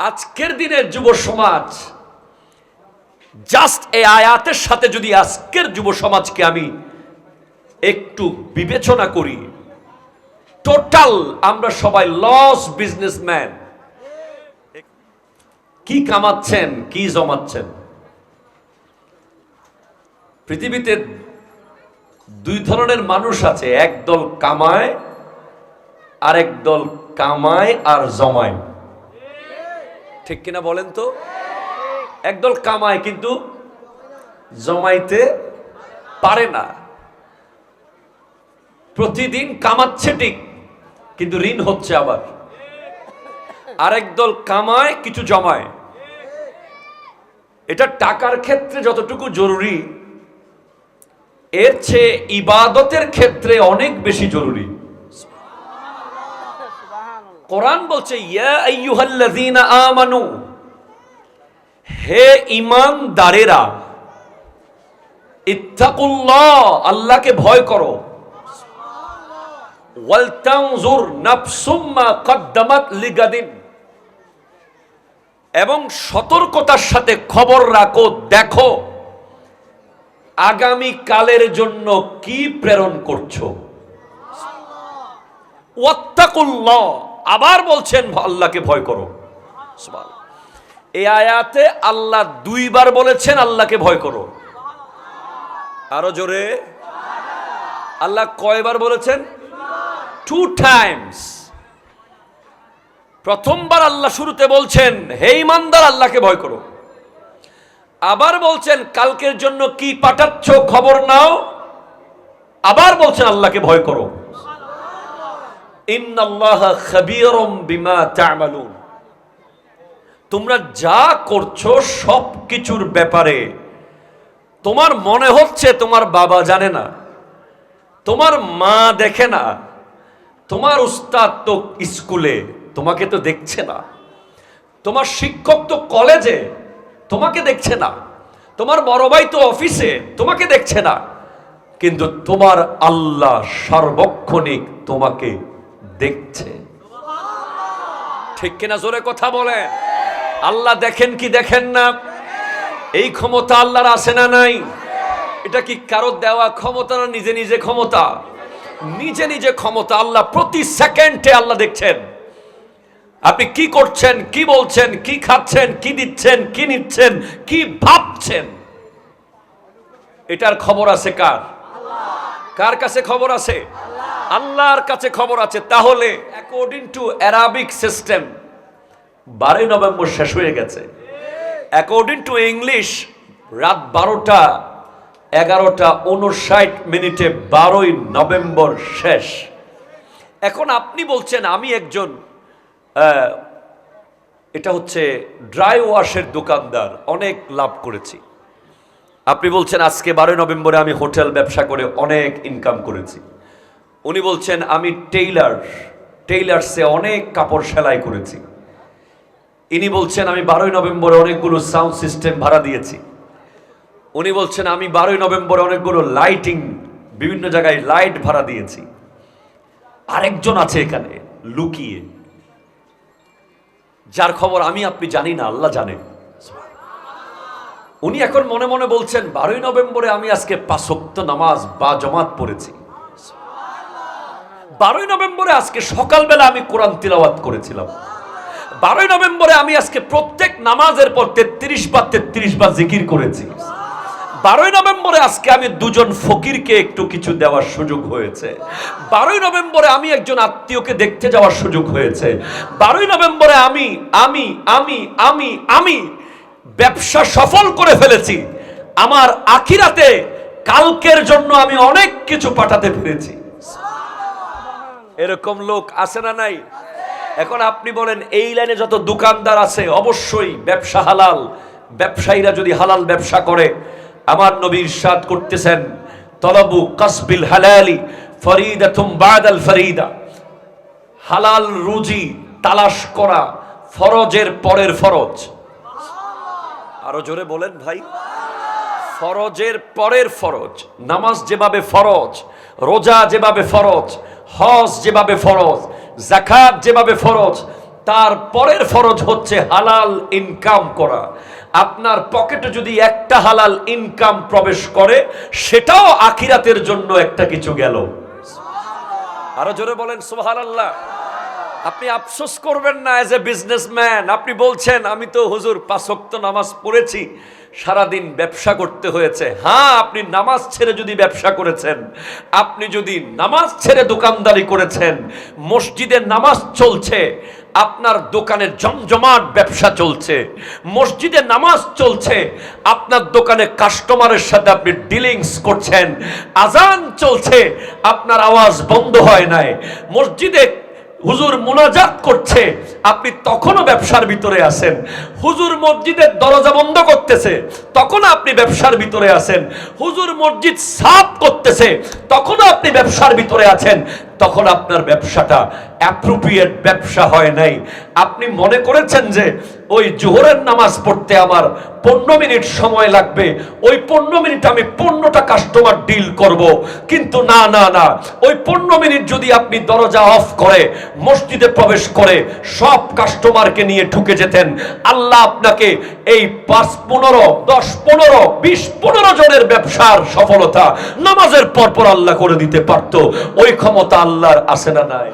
আজকের দিনের যুব সমাজ জাস্ট এই আয়াতের সাথে যদি আজকের যুব সমাজকে আমি একটু বিবেচনা করি, টোটাল আমরা সবাই লস বিজনেসম্যান। কি কামাচ্ছেন, কি জমাচ্ছেন? পৃথিবীতে দুই ধরনের মানুষ আছে, একদল কামায় আর একদল কামায় আর জমায়। ঠিক কিনা বলেন তো? একদল কামায় কিন্তু জমাইতে পারে না। প্রতিদিন কামাচ্ছে ঠিক, কিন্তু ঋণ হচ্ছে আবার। আরেক দল কামায় কিছু জমায়। এটা টাকার ক্ষেত্রে যতটুকু জরুরি, এর চেয়ে ইবাদতের ক্ষেত্রে অনেক বেশি জরুরি। কোরআন বলছে, ইয়া আইয়ুহাল্লাযীনা আমানু, হে ঈমানদারেরা, ইত্তাকুল্লাহ, আল্লাহকে ভয় করো, ওয়াল তানজুর নাফসুম মা কদ্দামাত লিগাদিন, এবং সতর্কতার সাথে খবর রাখো, দেখো আগামী কালের জন্য কি প্রেরণ করছো। ওয়াত্তাকুল্লাহ, আবার বলছেন আল্লাহকে ভয় করো। সুবহানাল্লাহ। এই আয়াতে আল্লাহ দুইবার বলেছেন আল্লাহকে ভয় করো। আরো জোরে, আল্লাহ কয়বার বলেছেন? 2 টাইমস। প্রথমবার আল্লাহ শুরুতে বলছেন, হে ঈমানদার, আল্লাহকে ভয় করো। আবার বলছেন কালকের জন্য কি পাঠাচ্ছ খবর নাও। আবার বলছেন আল্লাহকে ভয় করো। ইন্নাল্লাহা খাবীরুম বিমা তা'মালুন, তোমরা যা করছো সব কিছুর ব্যাপারে তোমার মনে হচ্ছে তোমার বাবা জানে না, তোমার মা দেখে না, তোমার উস্তাদ তো স্কুলে তোমাকে তো দেখছে না, তোমার শিক্ষক তো কলেজে তোমাকে দেখছে না, তোমার বড় ভাই তো অফিসে তোমাকে দেখছে না, কিন্তু তোমার আল্লাহ সার্বক্ষণিক তোমাকে দেখছে। ঠিক কিনা? জোরে কথা বলে। আল্লাহ দেখেন কি দেখেন না? এই ক্ষমতা আল্লাহর আছে না নাই? এটা কি কারো দেওয়া ক্ষমতা না নিজে নিজে ক্ষমতা? নিজে নিজে ক্ষমতা। আল্লাহ প্রতি সেকেন্ডে আল্লাহ দেখছেন আপনি কি করছেন, কি বলছেন, কি খাচ্ছেন, কি দিচ্ছেন, কি নিচ্ছেন, কি ভাবছেন। এটার খবর আছে কার? কার কাছে খবর আছে? আল্লাহর কাছে খবর আছে। তাহলে according to Arabic system 12 November শেষ হয়ে গেছে। অ্যাকর্ডিং টু ইংলিশ রাত 12টা 11:59 12ই নভেম্বর শেষ। এখন আপনি বলছেন আমি একজন এটা হচ্ছে ড্রাই ওয়াশের দোকানদার, অনেক লাভ করেছি। আপনি বলছেন আজকে 12 নভেম্বরে আমি হোটেল ব্যবসা করে অনেক ইনকাম করেছি। উনি বলছেন আমি টেইলার্সে অনেক কাপড় সেলাই করেছি। ইনি বলছেন আমি 12 নভেম্বরে অনেকগুলো সাউন্ড সিস্টেম ভাড়া দিয়েছি। উনি বলছেন আমি 12 নভেম্বরে অনেকগুলো লাইটিং, বিভিন্ন জায়গায় লাইট ভাড়া দিয়েছি। আরেকজন আছে এখানে লুকিয়ে, যার খবর আমি আপনি জানি না, আল্লাহ জানেন। উনি এখন মনে মনে বলছেন 12 নভেম্বরে আমি আজকে 5 ওয়াক্ত নামাজ বা জামাত পড়েছি। 12 নভেম্বরে আজকে সকালবেলা আমি কোরআন তিলাওয়াত করেছিলাম। 12 নভেম্বরে আমি আজকে প্রত্যেক নামাজের পর 33 বার জিকির করেছি। 12 নভেম্বরে আজকে আমি 2জন ফকিরকে একটু কিছু দেওয়ার সুযোগ হয়েছে। 12 নভেম্বরে আমি একজন আত্মীয়কে দেখতে যাওয়ার সুযোগ হয়েছে। 12 নভেম্বরে আমি আমি আমি আমি আমি ব্যবসা সফল করে ফেলেছি। আমার আখিরাতে কালকের জন্য আমি অনেক কিছু পাঠাতে পেরেছি। এরকম লোক আছে না নাই? এখন আপনি বলেন এই লাইনে যত দোকানদার আছে অবশ্যই ব্যবসা হালাল। ব্যবসায়ীরা যদি হালাল ব্যবসা করে, আমার নবী ইরশাদ করতেছেন তলাবু কাসবিল হালালি ফরিদাতুম বাদাল ফরিদা, হালাল রুজি তালাশ করা ফরজের পরের ফরজ। আরো জোরে বলেন ভাই। ফরজের পরের ফরজ। নামাজ যেভাবে ফরজ, রোজা যেভাবে ফরজ, হজ যেভাবে ফরজ, যাকাত যেভাবে ফরজ, তার পরের ফরজ হচ্ছে হালাল ইনকাম করা। আপনার পকেটে যদি একটা হালাল ইনকাম প্রবেশ করে, সেটাও আখিরাতের জন্য একটা কিছু গেল। আরো জোরে বলেন সুবহানাল্লাহ। আপনি আফসোস করবেন না এজ এ বিজনেসম্যান। আপনি বলছেন আমি তো হুজুর 5 ওয়াক্ত নামাজ পড়েছি, সারাদিন ব্যবসা করতে হয়েছে। হ্যাঁ, আপনি নামাজ ছেড়ে যদি ব্যবসা করেছেন, আপনি যদি নামাজ ছেড়ে দোকানদারি করেছেন, মসজিদে নামাজ চলছে, আপনার দোকানে জমজমাট ব্যবসা চলছে, মসজিদে নামাজ চলছে, আপনার দোকানে কাস্টমারের সাথে আপনি ডিলিংস করছেন, আজান চলছে, আপনার আওয়াজ বন্ধ হয় নাই, মসজিদে হুজুর মুনাজাত করছে, আপনি তখনও ব্যবসার ভিতরে আছেন। হুজুর মসজিদের দরজা বন্ধ করতেছে, তখন আপনি ব্যবসার ভিতরে আছেন। হুজুর মসজিদ সাফ করতেছে, তখনও আপনি ব্যবসার ভিতরে আছেন। তখন আপনার ব্যবসাটা অ্যাপ্রোপ্রিয়েট ব্যবসা হয় নাই। আপনি মনে করেছেন যে ওই জোহরের নামাজ পড়তে আমার 15 মিনিট সময় লাগবে, ওই 15 মিনিট আমি 15টা কাস্টমার ডিল করব। কিন্তু না না না, ওই 15 মিনিট যদি আপনি দরজা অফ করে মসজিদে প্রবেশ করে সব কাস্টমারকে নিয়ে ঢুকে যেতেন, আল্লাহ আপনাকে এই 5, 15, 10, 15, 20, 15 জনের ব্যবসার সফলতা নামাজের পর পর আল্লাহ করে দিতে পারত। ওই ক্ষমতা আল্লাহর আছে না নাই?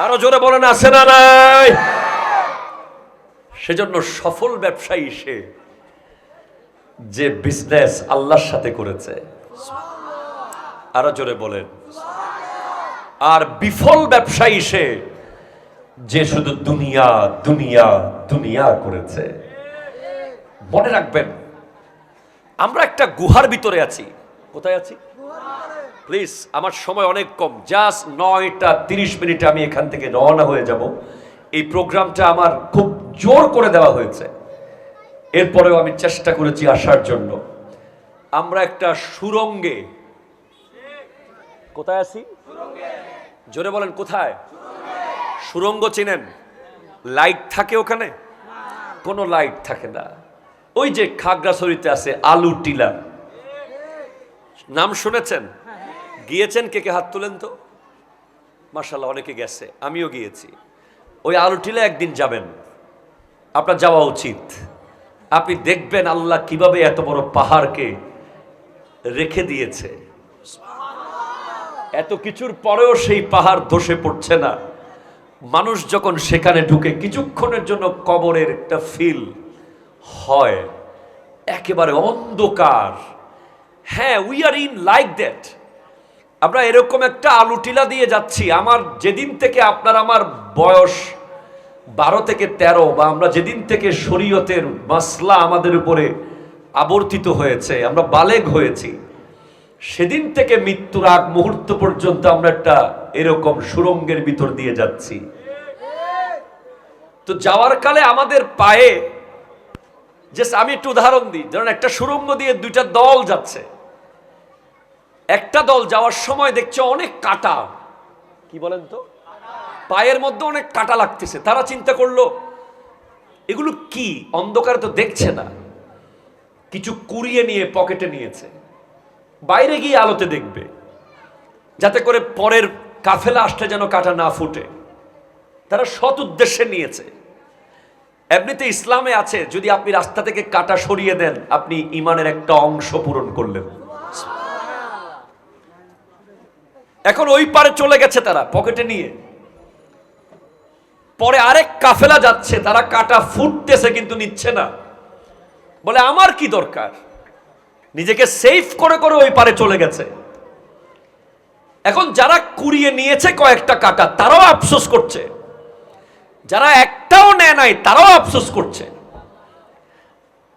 আরো জোরে বলেন আছে না নাই? সেজন্য সফল ব্যবসায়ী সে যে বিজনেস আল্লাহর সাথে করেছে। আরো জোরে বলেন। আর বিফল ব্যবসায়ী সে যে শুধু দুনিয়া দুনিয়া দুনিয়া করেছে। মনে রাখবেন, আমরা একটা গুহার ভিতরে আছি। কোথায় আছি? প্লিজ, আমার সময় অনেক কম, জাস্ট 9টা 30 মিনিটে আমি এখান থেকে রওনা হয়ে যাব। এই প্রোগ্রামটা আমার খুব জোর করে দেওয়া হয়েছে, এরপরেও আমি চেষ্টা করেছি আসার জন্য। আমরা একটা সুরঙ্গে। কোথায় আছি? জোরে বলেন কোথায়? সুরঙ্গ চিনেন? লাইট থাকে ওখানে? কোনো লাইট থাকে না। ওই যে খাগড়াছড়িতে আছে আলু টিলা, নাম শুনেছেন? গিয়েছেন? কে কে হাত তুলেন তো। মাশাআল্লাহ, অনেকে গেছে, আমিও গিয়েছি। ওই আলু টিলা একদিন যাবেন, আপনার যাওয়া উচিত। আপনি দেখবেন আল্লাহ কিভাবে এত বড় পাহাড়কে রেখে দিয়েছে। এত কিছুর পরেও সেই পাহাড় ধসে পড়ছে না। মানুষ যখন সেখানে ঢুকে কিছুক্ষণের জন্য কবরের একটা ফিল হয়, একেবারে অন্ধকার। হ্যাঁ, we are in like that. আমরা এরকম একটা আলু টিলা দিয়ে যাচ্ছি। আমার যেদিন থেকে আপনার আমার বয়স 12 থেকে 13, বা আমরা যেদিন থেকে শরীয়তের মাসলা আমাদের উপরে আবর্তিত হয়েছে, আমরা বালেগ হয়েছি, সেদিন থেকে মৃত্যুর আগ মুহূর্ত পর্যন্ত আমরা একটা এরকম সুরঙ্গের ভিতর দিয়ে যাচ্ছি। তো যাওয়ার কালে আমাদের পায়ে, জাস্ট আমি একটু উদাহরণ দিই, ধরেন একটা সুরঙ্গ দিয়ে 2টা দল যাচ্ছে। একটা দল যাওয়ার সময় দেখছে অনেক কাঁটা। কি বলেন তো? পায়ের মধ্যে অনেক কাঁটা লাগতেছে। তারা চিন্তা করলো এগুলো কি, অন্ধকারে তো দেখছে না। কিছু কুড়িয়ে নিয়ে পকেটে নিয়েছে, বাইরে গিয়ে আলোতে দেখবে, যাতে করে পরের কাফেলা আসলে যেন কাঁটা না ফুটে। তারা সৎ উদ্দেশ্যে নিয়েছে। এমনিতে ইসলামে আছে, যদি আপনি রাস্তা থেকে কাঁটা সরিয়ে দেন, আপনি ইমানের একটা অংশ পূরণ করলেন। এখন ওই পারে চলে গেছে তারা পকেটে নিয়ে। পরে আরেক কাফেলা যাচ্ছে, তারা কাঁটা ফুটতেছে কিন্তু নিচ্ছে না। বলে আমার কি দরকার, নিজেকে সেফ করে করে ওই পারে চলে গেছে। এখন যারা কুড়িয়ে নিয়েছে কয়েকটা কাঁটা, তারাও আফসোস করছে। যারা একটাও নেয় নাই, তারাও আফসোস করছে।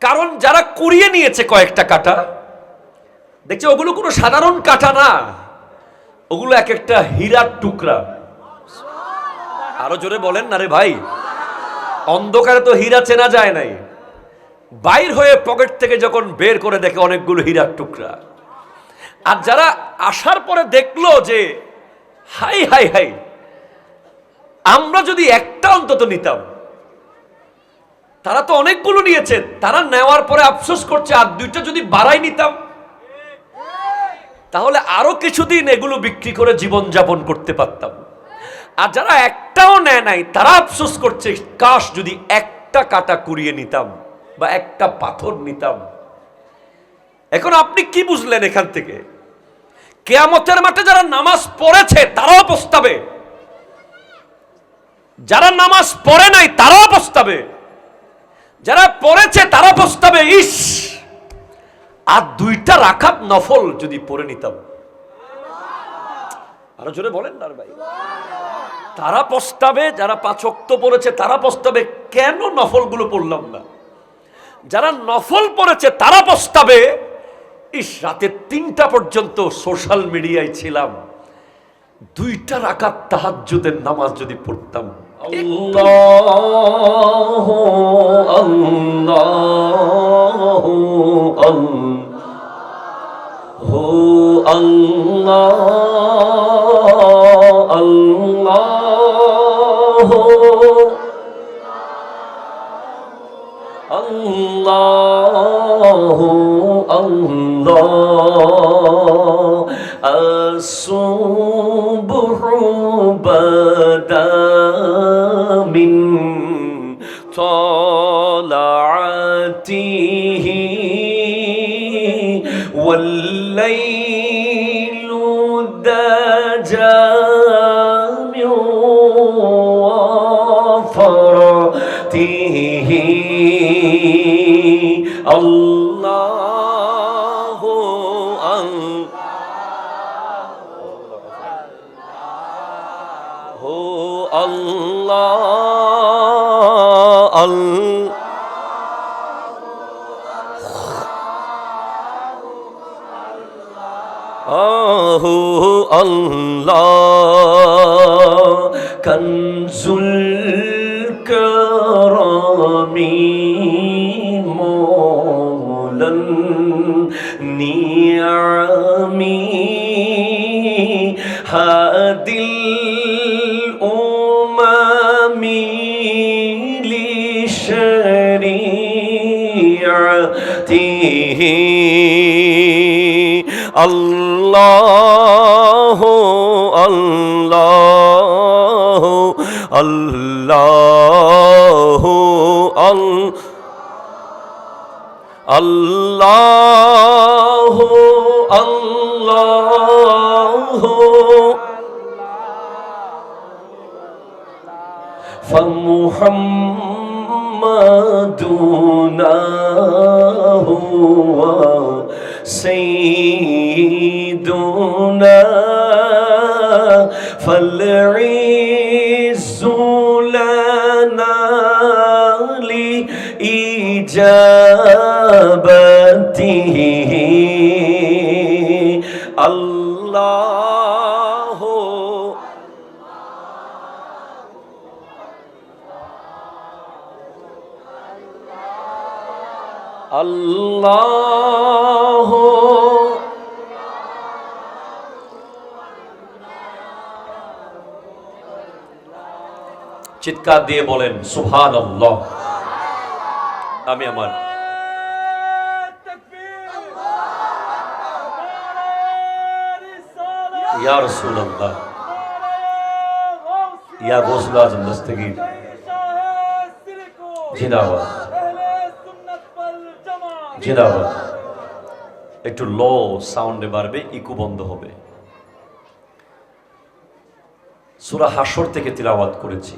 কারণ যারা কুড়িয়ে নিয়েছে কয়েকটা কাঁটা, দেখছে ওগুলো কোনো সাধারণ কাঁটা না, ওগুলো এক একটা হীরার টুকরা। আরো জোরে বলেন না রে ভাই। অন্ধকারে তো হীরা চেনা যায় নাই, বাইর হয়ে পকেট থেকে যখন বের করে দেখে অনেকগুলো হীরার টুকরা। আর যারা আসার পরে দেখলো যে হাই হাই হাই, আমরা যদি একটা অন্তত নিতাম। তারা তো অনেকগুলো নিয়েছে, তারা নেওয়ার পরে আফসোস করছে আর 2টা যদি বাড়াই নিতাম, তাহলে আরো কিছুদিন এগুলো বিক্রি করে জীবন যাপন করতে পারতাম। আর যারা একটাও নেয় নাই তারা আফসোস করছে, কাশ যদি একটা কাটা কুড়িয়ে নিতাম বা একটা পাথর নিতাম। এখন আপনি কি বুঝলেন এখান থেকে? কিয়ামতের মাঠে যারা নামাজ পড়েছে তারাও পস্তাবে, যারা নামাজ পড়ে নাই তারাও পস্তাবে, যারা পড়েছে তারা পস্তাবে, ইস আর 2টা রাকাত নফল যদি পড়ে নিতাম। আরো জোরে বলেন না ভাই। তারা পস্তাবে, যারা 5 ওয়াক্ত পড়েছে তারা পস্তাবে, কেন নফলগুলো পড়লাম না। যারা নফল পড়েছে তারা পস্তাবে, ইস রাতে 3টা পর্যন্ত সোশ্যাল মিডিয়ায় ছিলাম, 2টা রাকাত তাহাজ্জুদের নামাজ যদি পড়তাম। আল্লাহু আল্লাহু আল্লাহু আল্লাহ আল্লাহু আল্লাহু আল্লাহ আসুবহু বাদা মিন তালাতিহি ওয়াল্লাইলু দাজা মিন ওয়াফরাতিহি আল্লাহু আল্লাহ আল্লাহ কনজুল করমি মৌলান নিয়ামি হাদিল উমামি লিশরিয়তিহি আল্লাহু আল্লাহু আল্লাহু আল্লাহু আল্লাহু فمحمدنا هو سيدنا فالعز لنا لإجابته الله الله চিৎকার দিয়ে বলেন সুবহানাল্লাহ। আমি আমার ইয়া রাসূলুল্লাহ ইয়া গৌসুল আজম দস্তগীর জিন্দাবাদ জিন্দাবাদ। একটু লো সাউন্ডে বাড়বে, ইকো বন্ধ হবে। সূরা হাশর থেকে তিলাওয়াত করেছি,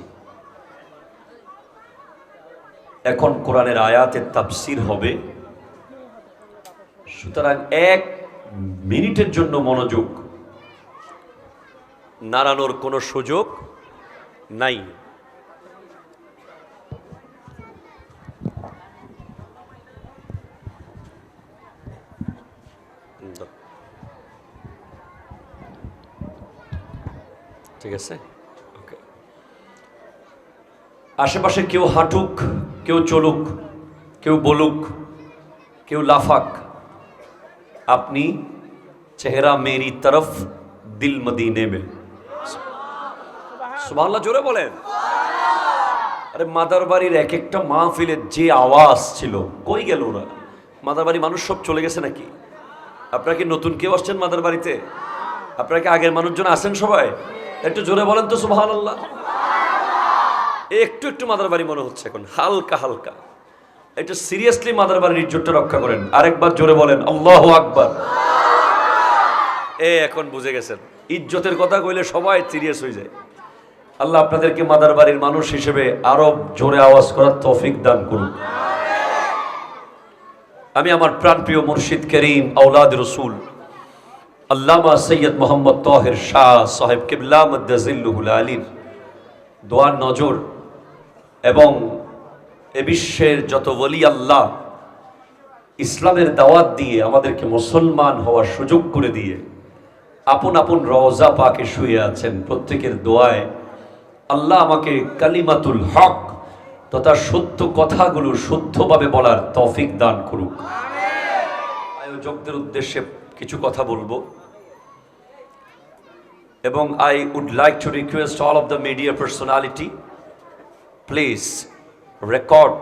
এখন কোরআনের আয়াতের তাফসীর হবে। সুতরাং 1 মিনিটের জন্য মনোযোগ, নাড়ানোর কোনো সুযোগ নাই। ঠিক আছে, ওকে। আশেপাশে কেউ হাঁটুক, কেউ চলুক, কেউ বলুক, কেউ লাফাক, আপনি চেহারা মেরি তরফ দিল মদিনে মে। সুবহানাল্লাহ জোরে বলেন। আরে মাদার বাড়ির এক একটা মাহফিলের যে আওয়াজ ছিল, কই গেল ওরা? মাদার বাড়ি মানুষ সব চলে গেছে নাকি? আপনারা কি নতুন কেউ আসছেন মাদার বাড়িতে? আপনারা কি আগের মানুষজন আছেন সবাই? একটু জোরে বলেন তো সুবহানাল্লাহ। একটু একটু মাদার বাড়ি মনে হচ্ছে এখন, হালকা হালকা। একটু সিরিয়াসলি মাদার বাড়ির ইজ্জতটা রক্ষা করেন। আরেকবার জোরে বলেন আল্লাহু আকবার। এখন বুঝে গেছেন, ইজ্জতের কথা কইলে সবাই সিরিয়াস হয়ে যায়। আল্লাহ আপনাদেরকে মাদার বাড়ির মানুষ হিসেবে আরো জোরে আওয়াজ করার তৌফিক দান করুন। আমি আমার প্রাণপ্রিয় মুর্শিদ করিম আওলাদ রসুল আল্লামা সৈয়দ মোহাম্মদ তাহের শাহ সাহেব কিবলা মুদ্দাজিল্লুহুল আলীর দোয়ার নজর এবং এ বিশ্বের যত ওলি আল্লাহ ইসলামের দাওয়াত দিয়ে আমাদেরকে মুসলমান হওয়ার সুযোগ করে দিয়ে আপন আপন রওজা পাকে শুয়ে আছেন, প্রত্যেকের দোয়ায় আল্লাহ আমাকে কালিমাতুল হক তথা সত্য কথাগুলো শুদ্ধভাবে বলার তৌফিক দান করুক। আয়োজকদের উদ্দেশ্যে কিছু কথা বলবো এবং I would like to request all of the media personality, please record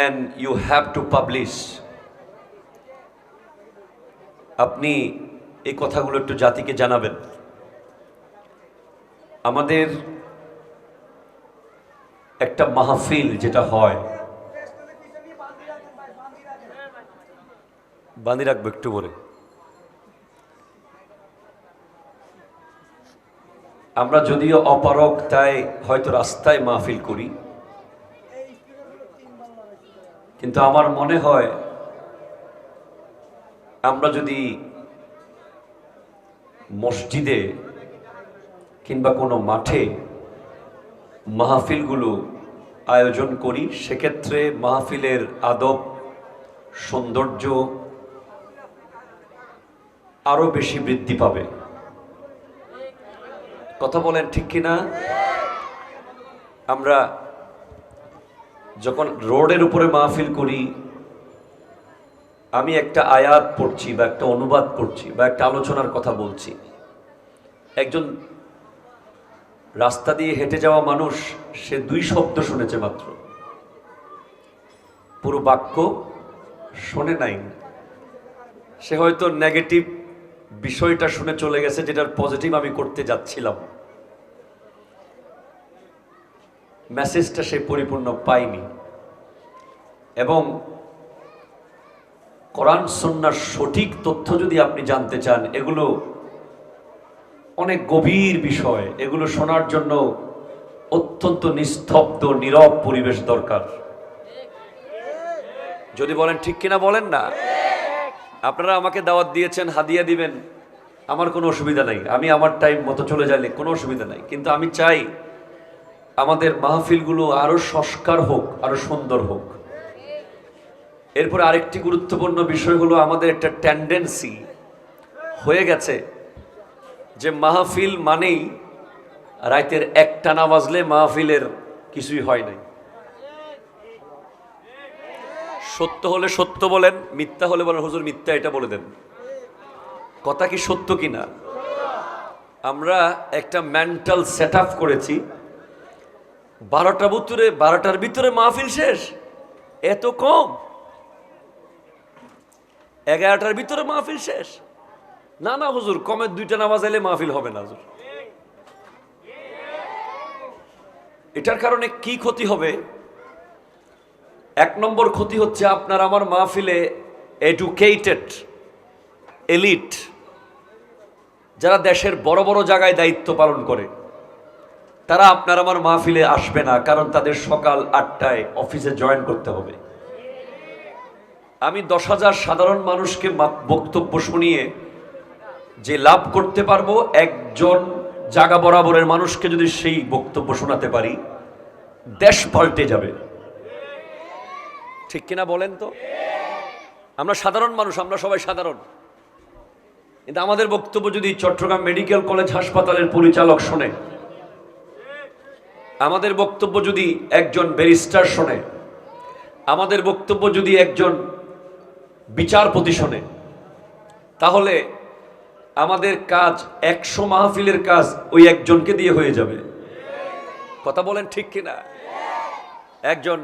and you have to publish. আপনি এই কথাগুলো একটু জাতিকে জানাবেন। আমাদের একটা মাহফিল যেটা হয়, বাঁধি রাখবো একটু বলে, আমরা যদিও অপারক তাই হয়তো রাস্তায় মাহফিল করি, কিন্তু আমার মনে হয় আমরা যদি মসজিদে কিংবা কোনো মাঠে মাহফিলগুলো আয়োজন করি, সেক্ষেত্রে মাহফিলের আদব সৌন্দর্য আরো বেশি বৃদ্ধি পাবে। কথা বলেন ঠিক কিনা? আমরা যখন রোডের উপরে মাহফিল করি, আমি একটা আয়াত পড়ছি বা একটা অনুবাদ করছি বা একটা আলোচনার কথা বলছি, একজন রাস্তা দিয়ে হেঁটে যাওয়া মানুষ সে 2 শব্দ শুনেছে মাত্র, পুরো বাক্য শোনে নাই। সে হয়তো নেগেটিভ বিষয়টা শুনে চলে গেছে, যেটার পজিটিভ আমি করতে যাচ্ছিলাম, মেসেজটা সে পরিপূর্ণ পায়নি। এবং কোরআন সুন্নাহর সঠিক তথ্য যদি আপনি জানতে চান, এগুলো অনেক গভীর বিষয়, এগুলো শোনার জন্য অত্যন্ত নিস্তব্ধ নীরব পরিবেশ দরকার। যদি বলেন ঠিক কিনা বলেন না। আপনারা আমাকে দাওয়াত দিয়েছেন, হাদিয়া দিবেন, আমার কোনো অসুবিধা নাই, আমি আমার টাইম মতো চলে যাইলে কোনো অসুবিধা নাই। কিন্তু আমি চাই আমাদের মাহফিলগুলো আরো সংস্কার হোক, আরো সুন্দর হোক। এরপরে আরেকটি গুরুত্বপূর্ণ বিষয় হলো, আমাদের একটা টেন্ডেন্সি হয়ে গেছে যে মাহফিল মানেই রাতের 1টা না বাজলে মাহফিলের কিছুই হয় নাই। সত্য হলে সত্য বলেন, মিথ্যা হলে বলেন হুজুর মিথ্যা, এটা বলে দেন। কথা কি সত্য কিনা? আমরা একটা মেন্টাল সেট আপ করেছি, 12টার ভিতরে মাহফিল শেষ, এত কম, 11টার ভিতরে মাহফিল শেষ। না না হুজুর, কমে 2টা নামাজ এলে মাহফিল হবে না হুজুর। এটার কারণে কি ক্ষতি হবে? 1 নম্বর ক্ষতি হচ্ছে, আপনার আমার মাহফিলে এডুকেটেড এলিট যারা দেশের বড় বড় জায়গায় দায়িত্ব পালন করে, তারা আপনার আমার মাহফিলে আসবে না, কারণ তাদের সকাল 8টায় অফিসে জয়েন করতে হবে। আমি 10,000 সাধারণ মানুষকে বক্তব্য শুনিয়ে যে লাভ করতে পারবো, একজন জায়গা বরাবরের মানুষকে যদি সেই বক্তব্য শোনাতে পারি, দেশ পাল্টে যাবে। ঠিক কিনা বলেন তো? আমরা সাধারণ মানুষ, আমরা সবাই সাধারণ, কিন্তু আমাদের বক্তব্য যদি চট্টগ্রাম মেডিকেল কলেজ হাসপাতালের পরিচালক শোনে, আমাদের বক্তব্য যদি একজন ব্যারিস্টার শোনে, আমাদের বক্তব্য যদি একজন বিচারপতি শোনে, তাহলে আমাদের কাজ 100 মাহফিলের কাজ ওই একজনকে দিয়ে হয়ে যাবে। কথা বলেন ঠিক কিনা? একজন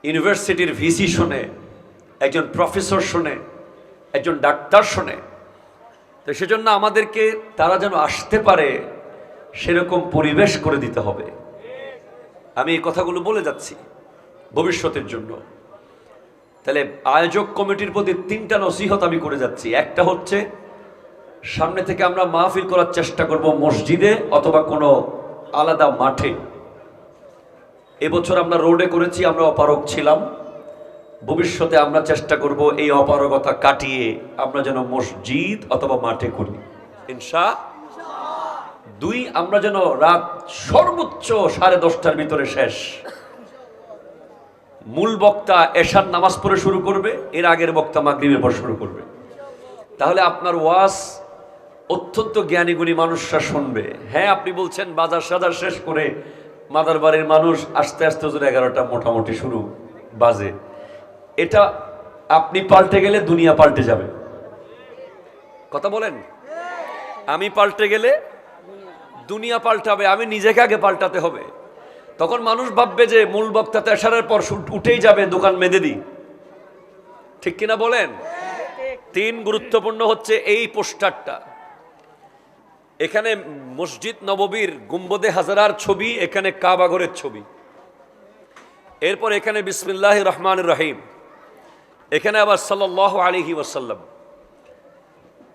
ইউনিভার্সিটির ভিসি শোনে, একজন প্রফেসর শোনে, একজন ডাক্তার শোনে, তো সেজন্য আমাদেরকে তারা যেন আসতে পারে সেরকম পরিবেশ করে দিতে হবে। আমি এই কথাগুলো বলে যাচ্ছি ভবিষ্যতের জন্য। তাহলে আয়োজক কমিটির প্রতি 3টা নসিহত আমি করে যাচ্ছি। একটা হচ্ছে, সামনে থেকে আমরা মাহফিল করার চেষ্টা করব মসজিদে অথবা কোনো আলাদা মাঠে। এবছর আমরা রোডে করেছি, আমরা অপারগ ছিলাম। ভবিষ্যতে আমরা চেষ্টা করব এই অপারগতা কাটিয়ে আমরা যেন মসজিদ অথবা মাঠে করি ইনশাআল্লাহ। 2, আমরা যেন রাত সর্বোচ্চ 10:30টার ভিতরে শেষ। মূল বক্তা এশার নামাজ পড়ে শুরু করবে, এর আগের বক্তা মাগরিবের পর শুরু করবে। তাহলে আপনার ওয়াজ অত্যন্ত জ্ঞানীগুণী মানুষরা শুনবে। হ্যাঁ, আপনি বলছেন বাজার সাজার শেষ করে মাদার বাড়ির মানুষ আস্তে আস্তে 11টা মোটামুটি শুরু বাজে। এটা আপনি পাল্টে গেলে দুনিয়া পাল্টে যাবে। কথা বলেন, আমি পাল্টে গেলে দুনিয়া পাল্টাবে, আমি নিজেকে আগে পাল্টাতে হবে। তখন মানুষ ভাববে যে মূল বক্তা তেশারের পর উঠেই যাবে, দোকান মেঁধে দিই। ঠিক কিনা বলেন? 3 গুরুত্বপূর্ণ হচ্ছে এই পোস্টারটা। এখানে মসজিদ নববীর গুম্বদে হাজারার ছবি, এখানে কাবা ঘরের ছবি। এরপর এখানে বিসমিল্লাহির রহমানির রহিম, এখানে আবার সাল্লাল্লাহু আলাইহি ওয়াসাল্লাম।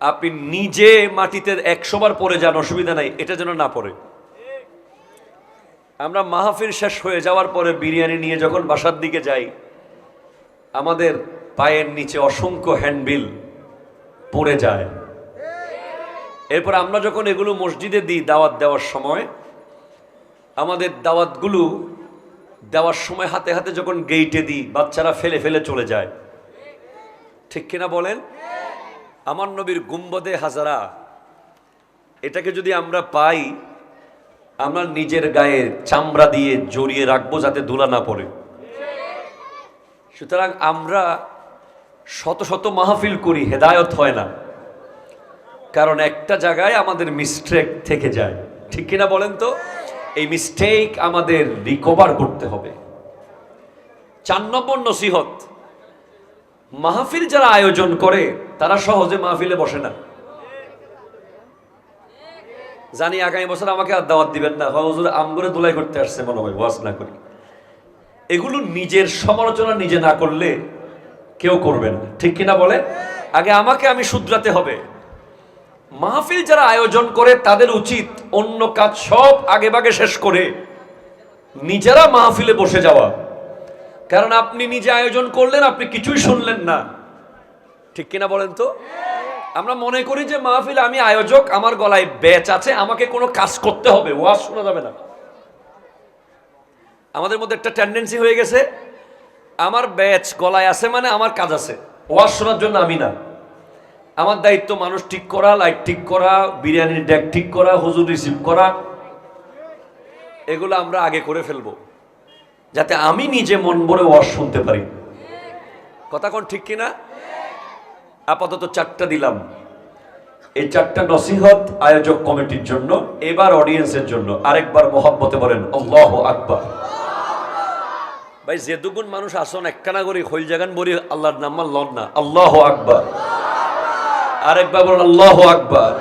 আপনি নিজে মাটিতে 100 বার পড়ে যান, অসুবিধা নাই, এটা যেন না পড়ে। আমরা মাহফিল শেষ হয়ে যাওয়ার পরে বিরিয়ানি নিয়ে যখন বাসার দিকে যাই, আমাদের পায়ের নিচে অসংখ্য হ্যান্ডবিল পড়ে যায়। এরপর আমরা যখন এগুলো মসজিদে দিই দাওয়াত দেওয়ার সময়, আমাদের দাওয়াতগুলো দেওয়ার সময় হাতে হাতে যখন গেইটে দিই, বাচ্চারা ফেলে ফেলে চলে যায়। ঠিক কিনা বলেন? আমার নবীর গুম্বদে হাজারা, এটাকে যদি আমরা পাই, আমরা নিজের গায়ে চামড়া দিয়ে জড়িয়ে রাখবো যাতে ধুলা না পড়ে। সুতরাং আমরা শত শত মাহফিল করি, হেদায়ত হয় না, কারণ একটা জায়গায় আমাদের মিস্টেক থেকে যায়। ঠিক কিনা বলেন তো? এই মিস্টেক আমাদের রিকভার করতে হবে। 4 নম্বর নসিহত, মাহফিল যারা আয়োজন করে তারা সহজে মাহফিলে বসে না। জানি আগামী বছর আমাকে আর দাওয়াত দিবেন না, হুজুর আমগরে দোলাই করতে আসছে মনে হয়, ওয়াজ না করি। এগুলো নিজের সমালোচনা নিজে না করলে কেউ করবে না। ঠিক কিনা বলে? আগে আমাকে আমি শুধরাতে হবে। মাহফিল যারা আয়োজন করে তাদের উচিত অন্য কাজ সব আগে ভাগে শেষ করে নিজেরা মাহফিলে বসে যাওয়া। কারণ আপনি নিজে আয়োজন করলেন, আপনি কিছুই শুনলেন না। ঠিক কিনা বলেন তো? আমরা মনে করি যে মাহফিল আমি আয়োজক, আমার গলায় ব্যাচ আছে, আমাকে কোনো কাজ করতে হবে, ওয়াজ শোনা যাবে না। আমাদের মধ্যে একটা টেন্ডেন্সি হয়ে গেছে, আমার ব্যাচ গলায় আছে মানে আমার কাজ আছে, ওয়াজ শোনার জন্য আমি না। আমার দায়িত্ব মানুষ ঠিক করা, লাইট ঠিক করা, বিরিয়ানির ডেক ঠিক করা, হুজুর রিসিভ করা। এগুলো আমরা আগে করে ফেলবো যাতে আমি নিজে মন ভরে ওয়াজ শুনতে পারি। কথা কোন ঠিক কিনা? আপাতত 4টা দিলাম। এই 4টা নসিহত আয়োজক কমিটির জন্য, এবার অডিয়েন্সের জন্য। আরেকবার মোহাব্বতে বলেন আল্লাহু আকবার। ভাই যে দুগুণ মানুষ আসন একখানা করি হইল জাগান বলি আল্লাহর নাম লন না, আল্লাহু আকবার। আরেকবার বলেন আল্লাহু আকবার।